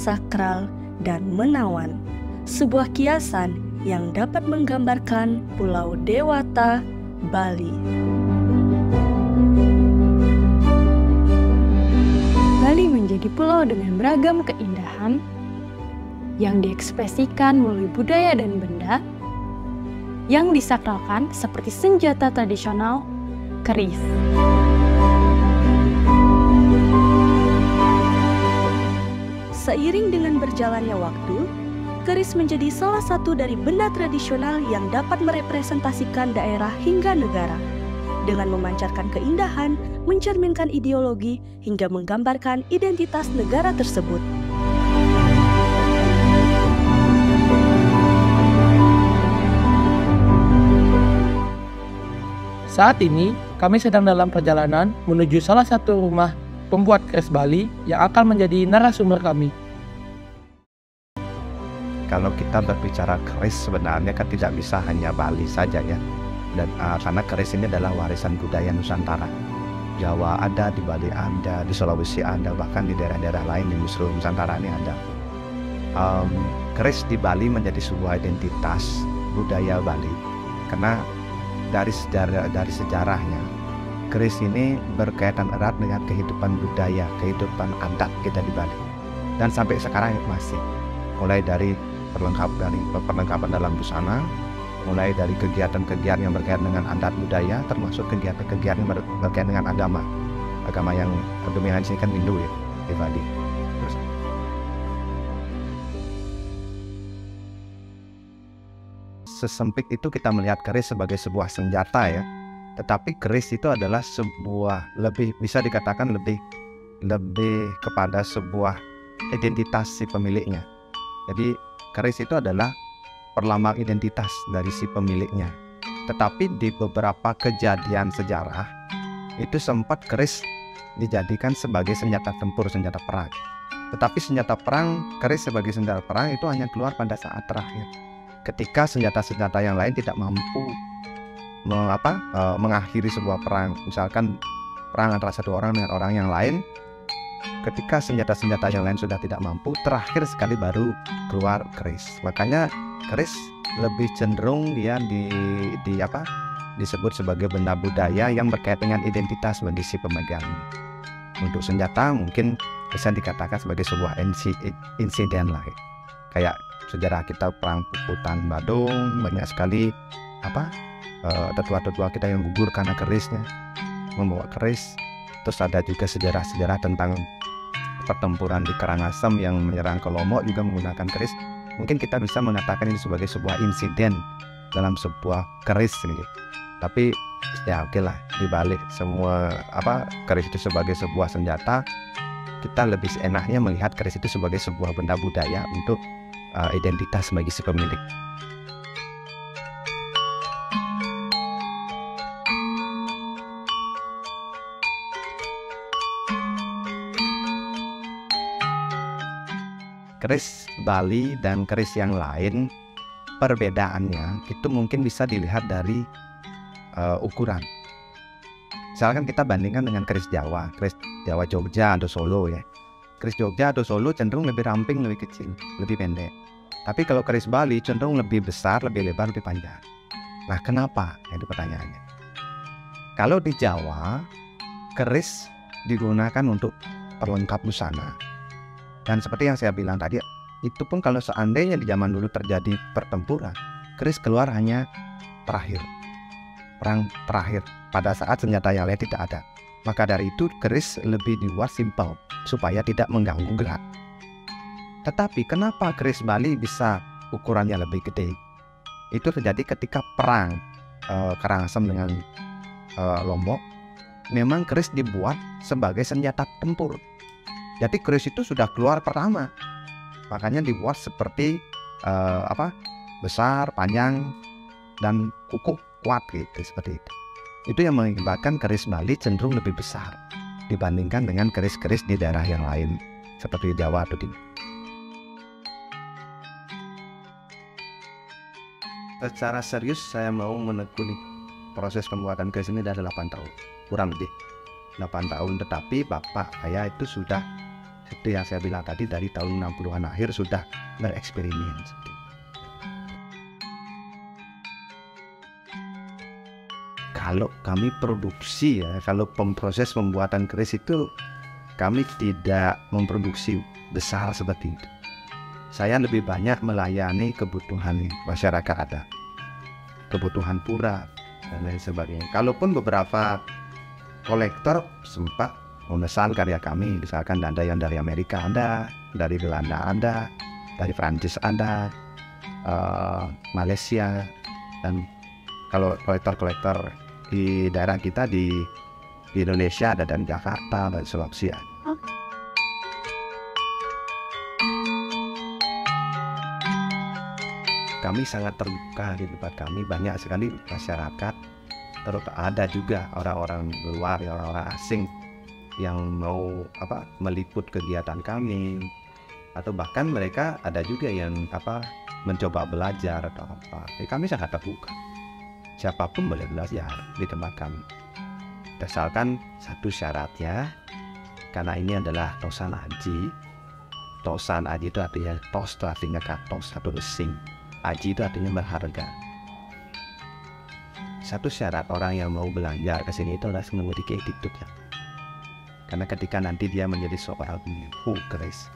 sakral dan menawan. Sebuah kiasan yang dapat menggambarkan Pulau Dewata, Bali. Bali menjadi pulau dengan beragam keindahan yang diekspresikan melalui budaya dan benda yang disakralkan seperti senjata tradisional, keris. Seiring dengan berjalannya waktu, keris menjadi salah satu dari benda tradisional yang dapat merepresentasikan daerah hingga negara. Dengan memancarkan keindahan, mencerminkan ideologi, hingga menggambarkan identitas negara tersebut. Saat ini, kami sedang dalam perjalanan menuju salah satu rumah pembuat keris Bali yang akan menjadi narasumber kami. Kalau kita berbicara keris sebenarnya kan tidak bisa hanya Bali saja ya. Dan karena keris ini adalah warisan budaya Nusantara. Jawa ada, di Bali ada, di Sulawesi ada, bahkan di daerah-daerah lain di seluruh Nusantara ini ada. Keris di Bali menjadi sebuah identitas budaya Bali karena dari sejarahnya keris ini berkaitan erat dengan kehidupan budaya, kehidupan adat kita di Bali, dan sampai sekarang masih. Mulai dari perlengkapan dalam busana, mulai dari kegiatan-kegiatan yang berkaitan dengan adat budaya, termasuk kegiatan-kegiatan yang berkaitan dengan agama yang dominan di sini kan Hindu ya di Bali. Sesempit itu kita melihat keris sebagai sebuah senjata ya, tetapi keris itu adalah sebuah bisa dikatakan lebih kepada sebuah identitas si pemiliknya. Jadi keris itu adalah perlambang identitas dari si pemiliknya. Tetapi di beberapa kejadian sejarah itu sempat keris dijadikan sebagai senjata tempur, senjata perang. Tetapi keris sebagai senjata perang itu hanya keluar pada saat terakhir, ketika senjata-senjata yang lain tidak mampu mengakhiri sebuah perang. Misalkan perang antara satu orang dengan orang yang lain, ketika senjata-senjata yang lain sudah tidak mampu, terakhir sekali baru keluar keris. Makanya keris lebih cenderung dia disebut sebagai benda budaya yang berkaitan dengan identitas bagi si pemegang. Untuk senjata mungkin bisa dikatakan sebagai sebuah insiden lah, kayak sejarah kita perang Puputan Badung, banyak sekali tetua-tetua kita yang gugur karena kerisnya, membawa keris. Terus ada juga sejarah-sejarah tentang pertempuran di Karangasem yang menyerang ke Lombok juga menggunakan keris. Mungkin kita bisa mengatakan ini sebagai sebuah insiden dalam sebuah keris ini. Tapi ya oke lah, dibalik semua keris itu sebagai sebuah senjata, kita lebih enaknya melihat keris itu sebagai sebuah benda budaya untuk identitas bagi si pemilik. Keris Bali dan keris yang lain, perbedaannya itu mungkin bisa dilihat dari ukuran. Misalkan kita bandingkan dengan keris Jawa Jogja atau Solo ya. Keris Jogja atau Solo cenderung lebih ramping, lebih kecil, lebih pendek. Tapi kalau keris Bali cenderung lebih besar, lebih lebar, lebih panjang. Nah, kenapa? Itu pertanyaannya. Kalau di Jawa, keris digunakan untuk perlengkap busana. Dan seperti yang saya bilang tadi, itu pun kalau seandainya di zaman dulu terjadi pertempuran, keris keluar hanya perang terakhir, pada saat senjata yang lain tidak ada. Maka dari itu keris lebih dibuat simpel supaya tidak mengganggu gerak. Tetapi kenapa keris Bali bisa ukurannya lebih gede? Itu terjadi ketika perang Karangasem dengan Lombok. Memang keris dibuat sebagai senjata tempur. Jadi keris itu sudah keluar pertama, makanya dibuat seperti besar, panjang, dan kukuh, kuat gitu, seperti itu. Itu yang mengakibatkan keris Bali cenderung lebih besar dibandingkan dengan keris-keris di daerah yang lain seperti Jawa atau di. Secara serius saya mau menekuni proses pembuatan keris ini dari 8 tahun, kurang lebih 8 tahun. Tetapi bapak saya itu sudah Itu yang saya bilang tadi, dari tahun 60-an akhir sudah bereksperimen. Kalau kami produksi ya, kalau proses pembuatan keris itu kami tidak memproduksi besar seperti itu. Saya lebih banyak melayani kebutuhan masyarakat ada, kebutuhan pura dan lain sebagainya. Kalaupun beberapa kolektor sempat memesan karya kami, misalkan ada yang dari Amerika ada, dari Belanda ada, dari Prancis ada, Malaysia, dan kalau kolektor-kolektor di daerah kita di Indonesia ada, dan Jakarta dan Sulawesi ada. Kami sangat terbuka di tempat kami, banyak sekali masyarakat, terus ada juga orang-orang luar, orang-orang asing yang mau meliput kegiatan kami, atau bahkan mereka ada juga yang mencoba belajar atau apa. Jadi kami sangat terbuka, siapapun boleh belajar di tempat kami, asalkan satu syaratnya, karena ini adalah tosan aji. Tosan aji itu artinya tos itu artinya katos atau lesing, aji itu artinya berharga. Satu syarat orang yang mau belajar ke sini itu adalah memiliki attitude ya. Karena ketika nanti dia menjadi seorang keris,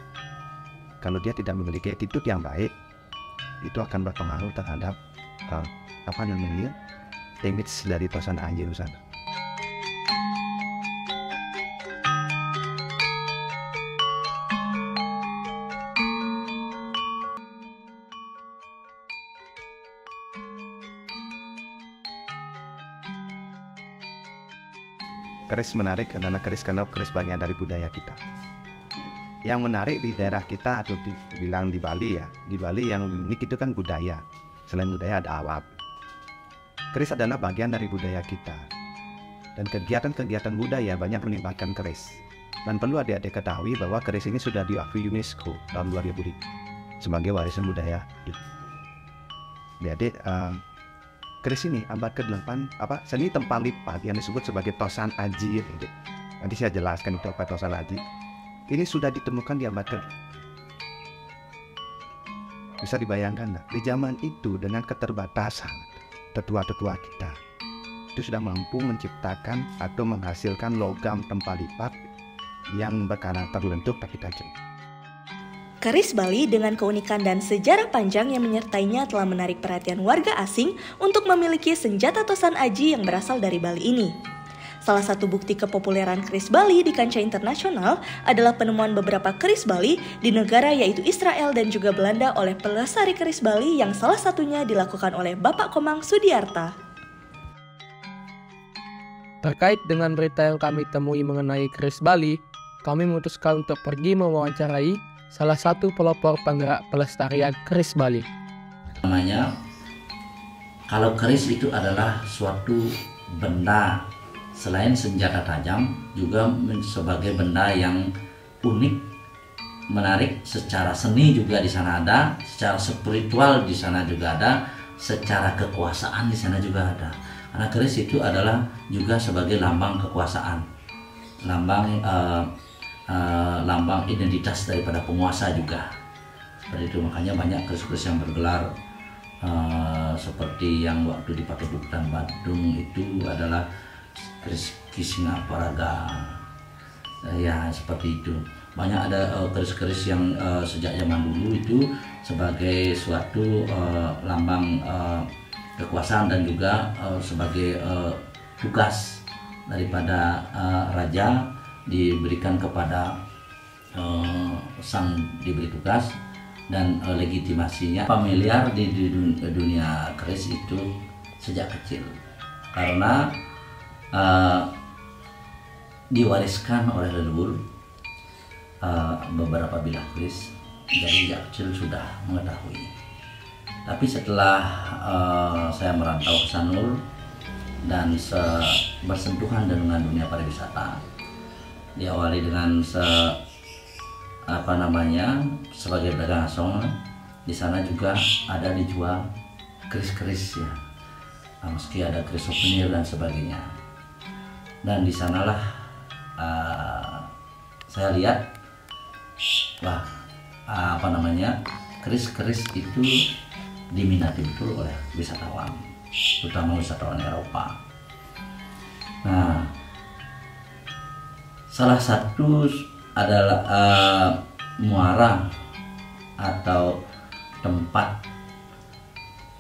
kalau dia tidak memiliki attitude yang baik, itu akan berpengaruh terhadap image dari tosan aji itu sana. Keris menarik karena keris bagian dari budaya kita. Yang menarik di daerah kita atau dibilang di Bali ya, di Bali yang unik itu kan budaya. Selain budaya ada alat. Keris adalah bagian dari budaya kita. Dan kegiatan-kegiatan budaya banyak melibatkan keris. Dan perlu adik-adik ketahui bahwa keris ini sudah diakui UNESCO tahun 2000 sebagai warisan budaya. Adik-adik, keris ini abad ke-8 seni tempat lipat yang disebut sebagai tosan aji. Nanti saya jelaskan itu apa tosan aji. Ini sudah ditemukan di abad bisa dibayangkan di zaman itu dengan keterbatasan tetua-tetua kita itu sudah mampu menciptakan atau menghasilkan logam tempat lipat yang berkarakter lentur tapi tajam. Keris Bali dengan keunikan dan sejarah panjang yang menyertainya telah menarik perhatian warga asing untuk memiliki senjata tosan aji yang berasal dari Bali ini. Salah satu bukti kepopuleran keris Bali di kancah internasional adalah penemuan beberapa keris Bali di negara yaitu Israel dan juga Belanda oleh pelestari keris Bali yang salah satunya dilakukan oleh Bapak Komang Sudiarta. Terkait dengan berita yang kami temui mengenai keris Bali, kami memutuskan untuk pergi mewawancarai salah satu pelopor penggerak pelestarian keris Bali. Namanya, kalau keris itu adalah suatu benda selain senjata tajam, juga sebagai benda yang unik, menarik secara seni juga di sana ada, secara spiritual di sana juga ada, secara kekuasaan di sana juga ada. Karena keris itu adalah juga sebagai lambang kekuasaan, lambang identitas daripada penguasa juga. Seperti itu, makanya banyak keris-keris yang bergelar seperti yang waktu di Padepokan Badung itu adalah keris Kisingaparaga, ya seperti itu. Banyak ada keris-keris yang sejak zaman dulu itu sebagai suatu lambang kekuasaan dan juga sebagai tugas daripada raja diberikan kepada sang diberi tugas, dan legitimasinya familiar di dunia keris itu sejak kecil karena diwariskan oleh leluhur beberapa bilah keris, jadi sejak kecil sudah mengetahui. Tapi setelah saya merantau ke Sanur dan bersentuhan dengan dunia pariwisata, diawali dengan sebagai pedagang asongan, di sana juga ada dijual keris-keris ya, meski ada keris souvenir dan sebagainya. Dan di sanalah saya lihat wah, keris-keris itu diminati betul oleh wisatawan, terutama wisatawan Eropa. Nah, salah satu adalah muara atau tempat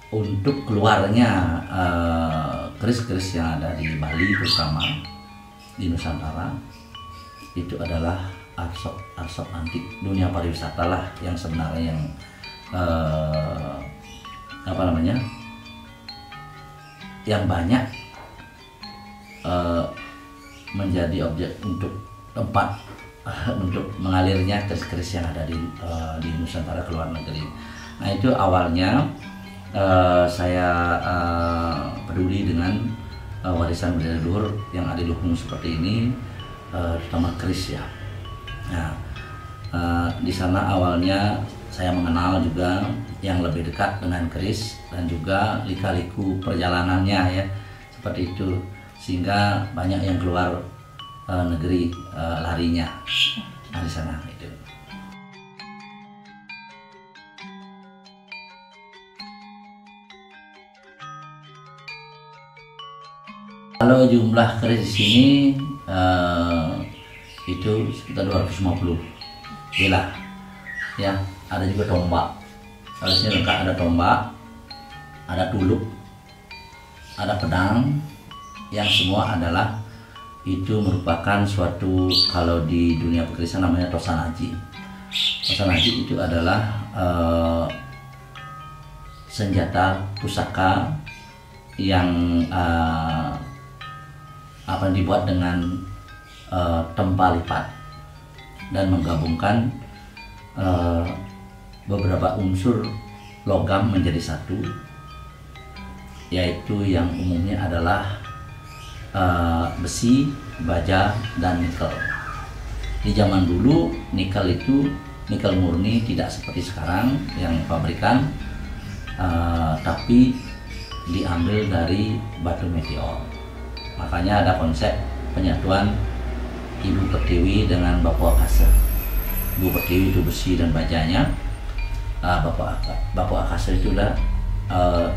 untuk keluarnya keris-keris yang ada di Bali, terutama di Nusantara, itu adalah arsop antik dunia pariwisata lah, yang sebenarnya yang yang banyak menjadi objek untuk tempat untuk mengalirnya keris-keris yang ada di Nusantara ke luar negeri. Nah, itu awalnya saya peduli dengan warisan budaya leluhur yang ada di Luhung seperti ini, terutama keris ya. Nah, di sana awalnya saya mengenal juga yang lebih dekat dengan keris dan juga lika-liku perjalanannya ya, seperti itu, sehingga banyak yang keluar negeri larinya. Nah, di sana itu. Kalau jumlah keris di sini itu sekitar 250 bila ya. Ada juga tombak. Kalau sini lengkap, ada tombak, ada tuluk, ada pedang, yang semua adalah itu merupakan suatu, kalau di dunia pekerisan namanya tosanaji. Tosanaji itu adalah senjata pusaka yang dibuat dengan tempa lipat dan menggabungkan beberapa unsur logam menjadi satu, yaitu yang umumnya adalah besi, baja, dan nikel. Di zaman dulu nikel itu nikel murni, tidak seperti sekarang yang pabrikan, tapi diambil dari batu meteor. Makanya ada konsep penyatuan Ibu Pertiwi dengan Bapu Akasa. Ibu Pertiwi itu besi dan bajanya, Bapu Akasa itu adalah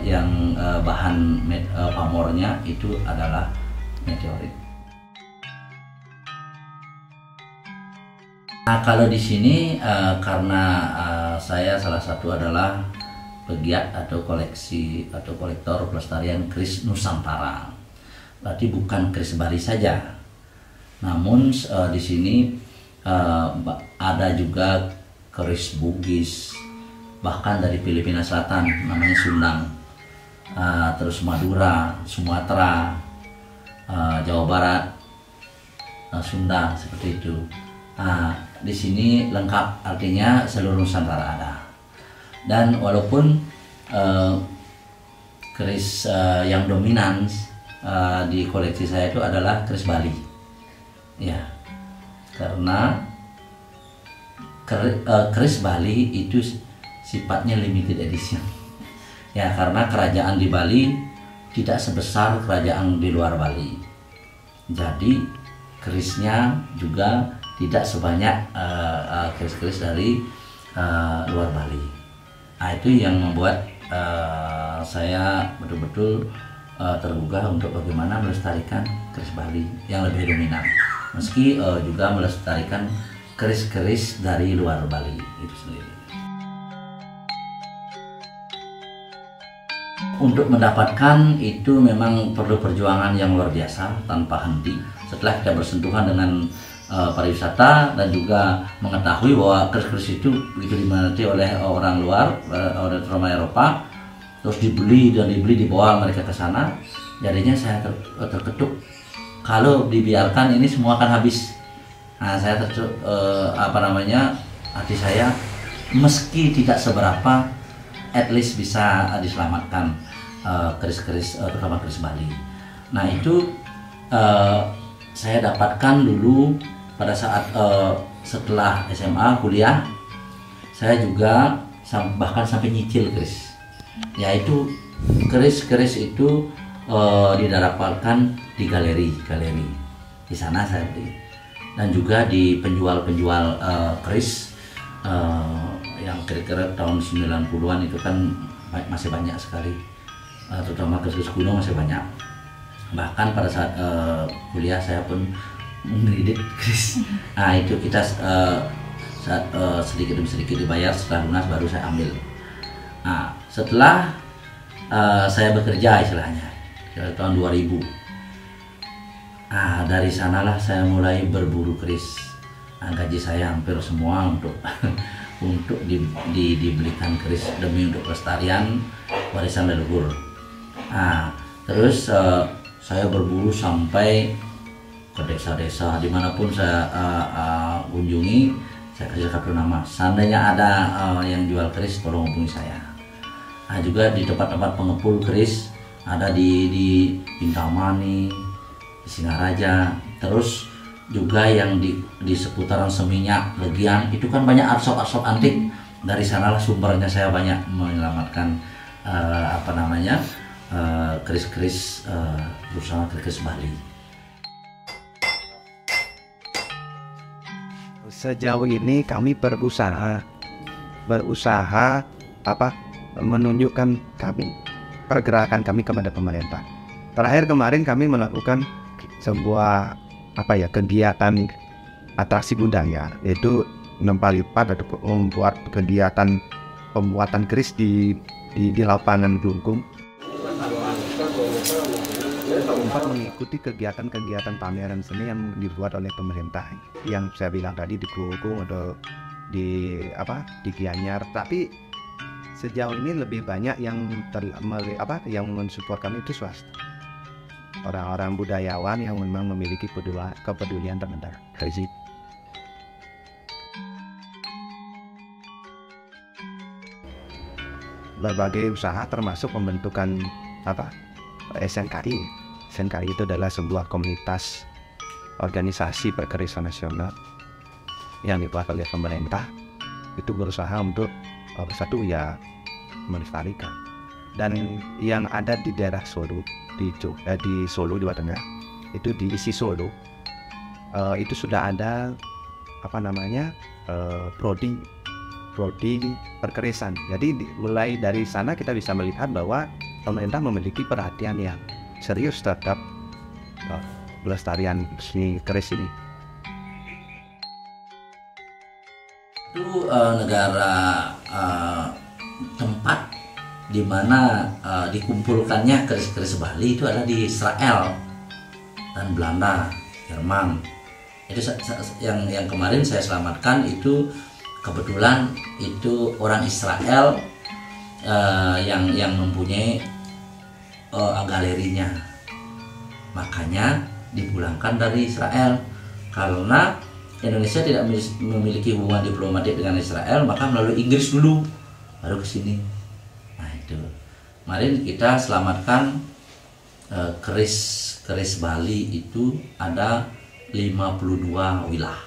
yang bahan pamornya itu adalah meteorit. Nah, kalau di sini karena saya salah satu adalah pegiat atau koleksi atau kolektor pelestarian keris Nusantara. Berarti bukan keris Bali saja. Namun di sini ada juga keris Bugis, bahkan dari Filipina Selatan namanya Sundang, terus Madura, Sumatera, Jawa Barat, Sunda, seperti itu. Nah, di sini lengkap, artinya seluruh Nusantara ada. Dan walaupun keris yang dominan di koleksi saya itu adalah keris Bali, ya, karena keris Bali itu sifatnya limited edition, ya, karena kerajaan di Bali tidak sebesar kerajaan di luar Bali, jadi kerisnya juga tidak sebanyak keris-keris dari luar Bali. Nah, itu yang membuat saya betul-betul tergugah untuk bagaimana melestarikan keris Bali yang lebih dominan, meski juga melestarikan keris-keris dari luar Bali itu sendiri. Untuk mendapatkan itu memang perlu perjuangan yang luar biasa tanpa henti. Setelah kita bersentuhan dengan pariwisata dan juga mengetahui bahwa keris-keris itu begitu diminati oleh orang luar, oleh terutama Eropa, terus dibeli dibawa mereka ke sana, jadinya saya terketuk kalau dibiarkan ini semua akan habis. Nah, saya hati saya meski tidak seberapa, at least bisa diselamatkan keris-keris, terutama keris Bali. Nah, itu saya dapatkan dulu pada saat setelah SMA kuliah. Saya juga bahkan sampai nyicil keris, yaitu keris-keris itu didapatkan di galeri di sana saya beli, dan juga di penjual keris yang kira-kira tahun 90-an itu kan masih banyak sekali, terutama keris kuno masih banyak. Bahkan pada saat kuliah saya pun mengedidik keris. Nah itu kita sedikit demi sedikit dibayar, setelah lunas baru saya ambil. Nah setelah saya bekerja istilahnya tahun 2000, dari sanalah saya mulai berburu keris. Gaji saya hampir semua untuk untuk dibelikan keris demi untuk pelestarian warisan leluhur. Terus saya berburu sampai ke desa-desa, dimanapun saya kunjungi, saya kasih kartu nama. Seandainya ada yang jual keris, tolong hubungi saya. Juga di tempat-tempat pengepul keris, ada di Pintamani, di Singaraja, terus juga yang di seputaran Seminyak, Legian, itu kan banyak arshop antik. Dari sanalah sumbernya saya banyak menyelamatkan keris-keris bersama keris Bali. Sejauh ini kami berusaha menunjukkan pergerakan kami kepada pemerintah. Terakhir kemarin kami melakukan sebuah kegiatan atraksi budaya, yaitu 4x4 atau membuat kegiatan pembuatan keris di lapangan Glungkung. 4 mengikuti kegiatan-kegiatan pameran seni yang dibuat oleh pemerintah, yang saya bilang tadi di Glungkung atau di Gianyar. Tapi sejauh ini lebih banyak yang mensupport kami itu swasta, orang-orang budayawan yang memang memiliki kepedulian terhadap keris. Berbagai usaha termasuk pembentukan SNKI. SNKI itu adalah sebuah komunitas organisasi perkerisan nasional yang dibuat oleh pemerintah. Itu berusaha untuk melestarikan. Dan yang ada di daerah Solo, di Solo, Jawa Tengah, itu di isi Solo, itu sudah ada prodi perkerisan. Jadi mulai dari sana kita bisa melihat bahwa pemerintah memiliki perhatian yang serius terhadap pelestarian seni keris ini. Itu negara tempat di mana dikumpulkannya keris-keris Bali itu ada di Israel dan Belanda, Jerman. Itu yang kemarin saya selamatkan itu kebetulan itu orang Israel yang mempunyai galerinya, makanya dipulangkan dari Israel. Karena Indonesia tidak memiliki hubungan diplomatik dengan Israel, maka melalui Inggris dulu baru ke sini. Nah itu kemarin kita selamatkan keris Bali itu ada 52 wilah,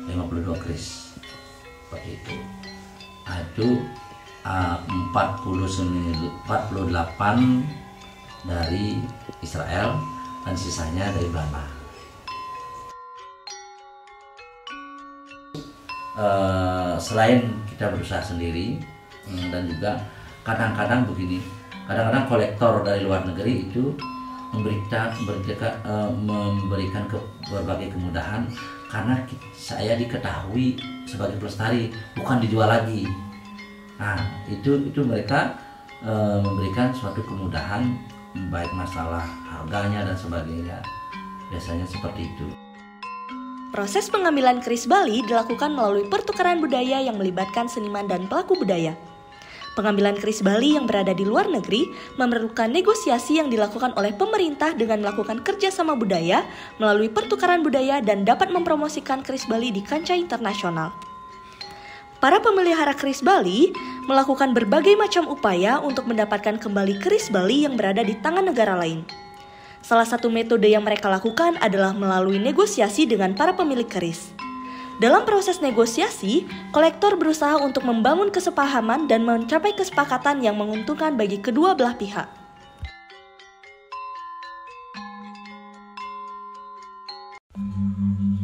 52 keris seperti itu. Nah itu 48 dari Israel dan sisanya dari Belanda. Selain kita berusaha sendiri, dan juga kadang-kadang begini, kadang-kadang kolektor dari luar negeri itu memberikan berbagai kemudahan karena saya diketahui sebagai pelestari, bukan dijual lagi. Nah itu mereka memberikan suatu kemudahan, baik masalah harganya dan sebagainya, biasanya seperti itu. Proses pengambilan keris Bali dilakukan melalui pertukaran budaya yang melibatkan seniman dan pelaku budaya. Pengambilan keris Bali yang berada di luar negeri memerlukan negosiasi yang dilakukan oleh pemerintah dengan melakukan kerjasama budaya melalui pertukaran budaya dan dapat mempromosikan keris Bali di kancah internasional. Para pemelihara keris Bali melakukan berbagai macam upaya untuk mendapatkan kembali keris Bali yang berada di tangan negara lain. Salah satu metode yang mereka lakukan adalah melalui negosiasi dengan para pemilik keris. Dalam proses negosiasi, kolektor berusaha untuk membangun kesepahaman dan mencapai kesepakatan yang menguntungkan bagi kedua belah pihak.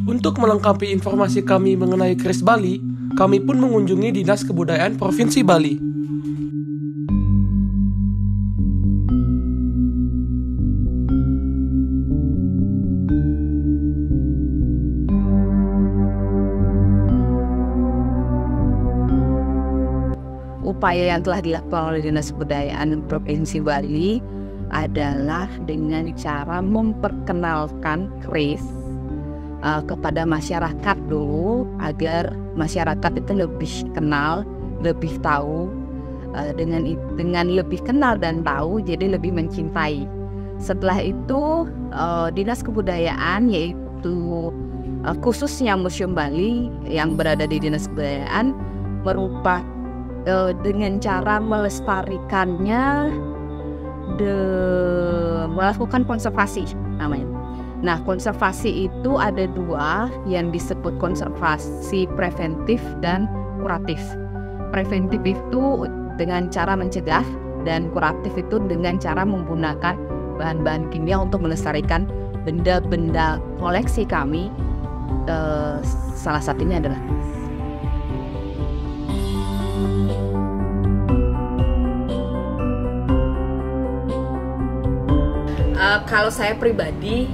Untuk melengkapi informasi kami mengenai keris Bali, kami pun mengunjungi Dinas Kebudayaan Provinsi Bali. Upaya yang telah dilakukan oleh Dinas Kebudayaan Provinsi Bali adalah dengan cara memperkenalkan keris kepada masyarakat dulu, agar masyarakat itu lebih kenal, lebih tahu. Dengan lebih kenal dan tahu, jadi lebih mencintai. Setelah itu Dinas Kebudayaan, yaitu khususnya Museum Bali yang berada di Dinas Kebudayaan, dengan cara melestarikannya, melakukan konservasi namanya. Nah, konservasi itu ada dua yang disebut konservasi preventif dan kuratif. Preventif itu dengan cara mencegah, dan kuratif itu dengan cara menggunakan bahan-bahan kimia untuk melestarikan benda-benda koleksi kami. Salah satunya adalah kalau saya pribadi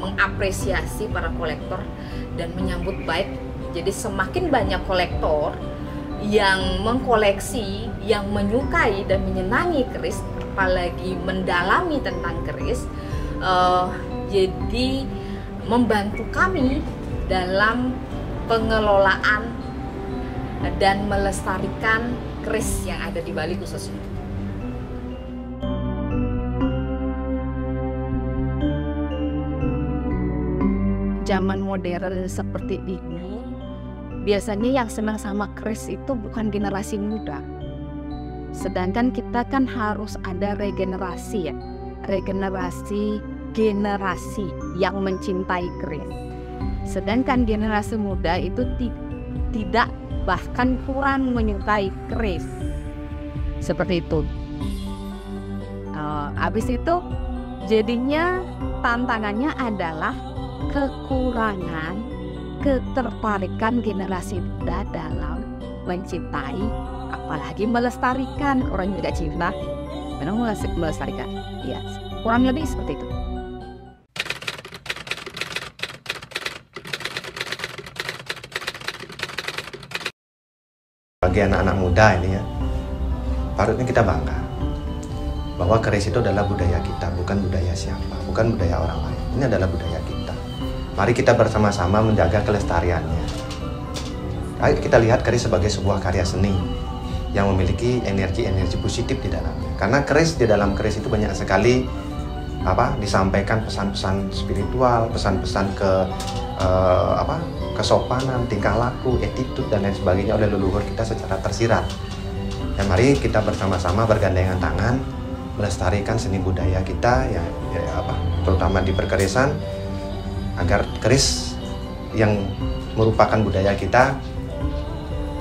mengapresiasi para kolektor dan menyambut baik. Jadi semakin banyak kolektor yang mengkoleksi, yang menyukai dan menyenangi keris, apalagi mendalami tentang keris, jadi membantu kami dalam pengelolaan dan melestarikan keris yang ada di Bali khususnya. Zaman modern seperti ini, biasanya yang senang sama keris itu bukan generasi muda. Sedangkan kita kan harus ada regenerasi ya, regenerasi generasi yang mencintai keris. Sedangkan generasi muda itu tidak, bahkan kurang menyukai keris. Seperti itu. Habis itu jadinya tantangannya adalah kekurangan ketertarikan generasi muda dalam mencintai, apalagi melestarikan. Orang juga cinta, memang melestarikan. Ya, kurang lebih seperti itu. Bagi anak-anak muda ini ya, patutnya kita bangga bahwa keris itu adalah budaya kita, bukan budaya siapa, bukan budaya orang lain. Ini adalah budaya kita. Mari kita bersama-sama menjaga kelestariannya. Ayo kita lihat keris sebagai sebuah karya seni yang memiliki energi-energi positif di dalamnya. Karena keris, di dalam keris itu banyak sekali disampaikan pesan-pesan spiritual, pesan-pesan kesopanan, tingkah laku, attitude dan lain sebagainya oleh leluhur kita secara tersirat. Dan mari kita bersama-sama bergandengan tangan melestarikan seni budaya kita terutama di perkerisan, agar keris yang merupakan budaya kita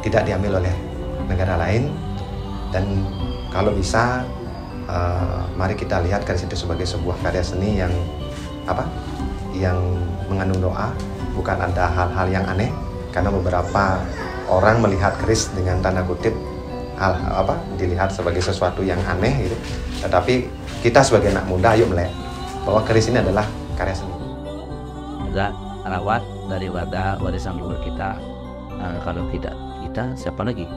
tidak diambil oleh negara lain. Dan kalau bisa mari kita lihat keris itu sebagai sebuah karya seni yang mengandung doa, bukan ada hal-hal yang aneh. Karena beberapa orang melihat keris dengan tanda kutip dilihat sebagai sesuatu yang aneh gitu. Tetapi kita sebagai anak muda, ayo melihat bahwa keris ini adalah karya seni. Rawat daripada warisan leluhur kita. Kalau tidak kita, siapa lagi?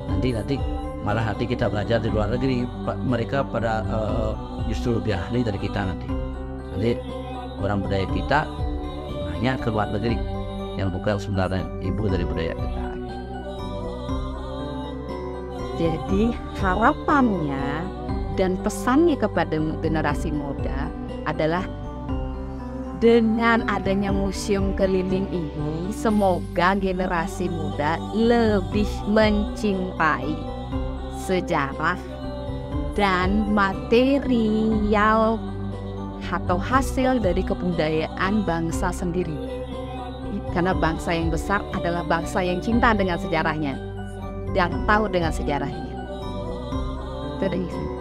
Nanti malah hati kita belajar di luar negeri, mereka pada justru lebih ahli dari kita nanti orang budaya kita hanya ke luar negeri yang bukan sebenarnya ibu dari budaya kita. Jadi harapannya dan pesannya kepada generasi muda adalah, dengan adanya museum keliling ini, semoga generasi muda lebih mencintai sejarah dan material atau hasil dari kebudayaan bangsa sendiri. Karena bangsa yang besar adalah bangsa yang cinta dengan sejarahnya dan tahu dengan sejarahnya. Itu.